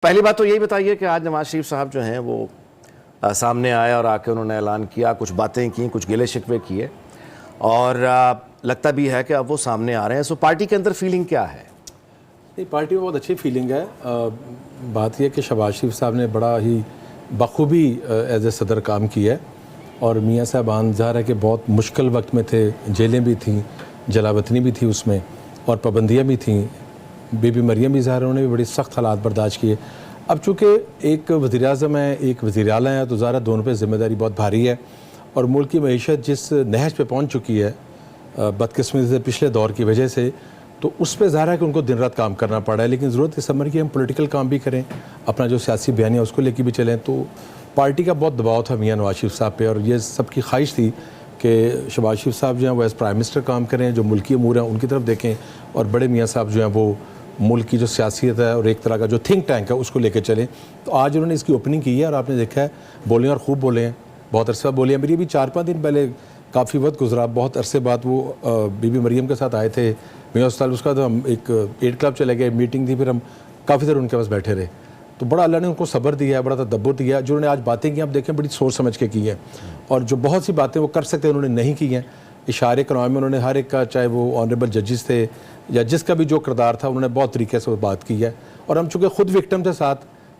पहली बात तो यही बताइए कि आज नवाज शरीफ साहब जो हैं वो सामने आए और आके उन्होंने ऐलान किया, कुछ बातें की, कुछ गिले शिकवे किए और लगता भी है कि अब वो सामने आ रहे हैं। सो पार्टी के अंदर फीलिंग क्या है? नहीं, पार्टी में बहुत अच्छी फीलिंग है। बात यह कि शहबाज शरीफ साहब ने बड़ा ही बखूबी एज ए सदर काम किया है और मियाँ साहबान ज़ाहिर है कि बहुत मुश्किल वक्त में थे, जेलें भी थीं, जलावतनी भी थी उसमें और पाबंदियाँ भी थीं। बीबी मरियम भी ज़ाहिर उन्होंने भी बड़ी सख्त हालात बर्दाश्त किए। अब चूँकि एक वज़ीर-ए-आज़म है, एक वज़ीर आला है, तो ज़ाहिर दोनों पे ज़िम्मेदारी बहुत भारी है और मुल्क की मईशत जिस नहज पे पहुँच चुकी है बदकिस्मती से पिछले दौर की वजह से, तो उस पर ज़ाहिर है कि उनको दिन रात काम करना पड़ा है। लेकिन ज़रूरत इस समर की हम पॉलिटिकल काम भी करें, अपना जो सियासी बयान है उसको लेके भी चलें। तो पार्टी का बहुत दबाव था मियाँ नवाज शरीफ साहब पे और ये सबकी ख्वाहिश थी कि शहबाज शरीफ साहब जो हैं वो एज़ प्राइम मिनिस्टर काम करें, जो मुल्की अमूर हैं उनकी तरफ देखें और बड़े मियाँ साहब जो हैं वो मुल्क की जो सियासियत है और एक तरह का जो थिंक टैंक है उसको लेकर चलें। तो आज उन्होंने इसकी ओपनिंग की है और आपने देखा है बोले और खूब बोले हैं, बहुत अरसा बोले हैं। मेरी भी 4-5 दिन पहले काफ़ी वक्त गुजरा, बहुत अरसे बाद वो बीबी मरियम के साथ आए थे मियाँ अस्पताल। उसका तो हम एक 8 क्लब चले गए, मीटिंग थी, फिर हम काफ़ी देर उनके पास बैठे रहे। तो बड़ा अल्लाह ने उनको सब्र दिया है, बड़ा तदब्बुर दिया है। जो उन्होंने आज बातें की आप देखें बड़ी सोच समझ के की है और जो बहुत सी बातें वो कर सकते हैं उन्होंने नहीं की हैं। इशारे करवाए में उन्होंने हर एक का, चाहे वो ऑनरेबल जजेस थे या जिसका भी जो किरदार था, उन्होंने बहुत तरीके से वो बात की है। और हम चूँकि ख़ुद विक्टिम थे, साथ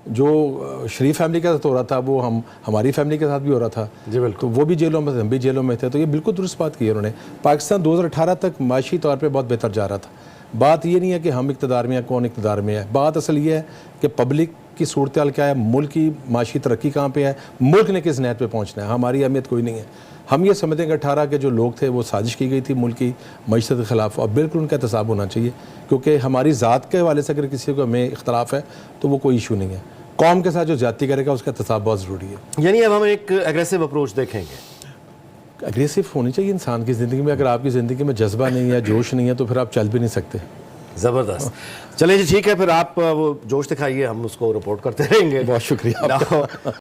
जो शरीफ फैमिली के साथ हो रहा था वो हमारी फैमिली के साथ भी हो रहा था जी बिल्कुल। तो वो भी जेलों में थे, हम भी जेलों में थे। तो ये बिल्कुल दुरुस्त बात की है उन्होंने। पाकिस्तान 2018 तक माशी तौर पर बहुत बेहतर जा रहा था। बात ये नहीं है कि हम इक़्तिदार में हैं, कौन इक़्तिदार में है। बात असल ये है कि पब्लिक की सूरत हाल क्या है, मुल्क की माशी तरक्की कहाँ पे है, मुल्क ने किस नहज पे पहुँचना है। हमारी अहमियत कोई नहीं है। हम ये समझते हैं कि 18 के जो लोग थे वो साजिश की गई थी मुल्क की मईशत के ख़िलाफ़ और बिल्कुल उनका एहतसाब होना चाहिए, क्योंकि हमारी ज़ात के हवाले से अगर किसी को हमें इख्तलाफ है तो वो कोई इशू नहीं है। कौम के साथ जो ज़्यादती करेगा उसका एहतसाब बहुत ज़रूरी है। यानी अब हम एक एग्रेसिव अप्रोच देखेंगे। एग्रेसिव होनी चाहिए इंसान की ज़िंदगी में। अगर आपकी ज़िंदगी में जज्बा नहीं है, जोश नहीं है, तो फिर आप चल भी नहीं सकते। ज़बरदस्त। चलिए जी, ठीक है, फिर आप वो जोश दिखाइए, हम उसको रिपोर्ट करते रहेंगे। बहुत शुक्रिया।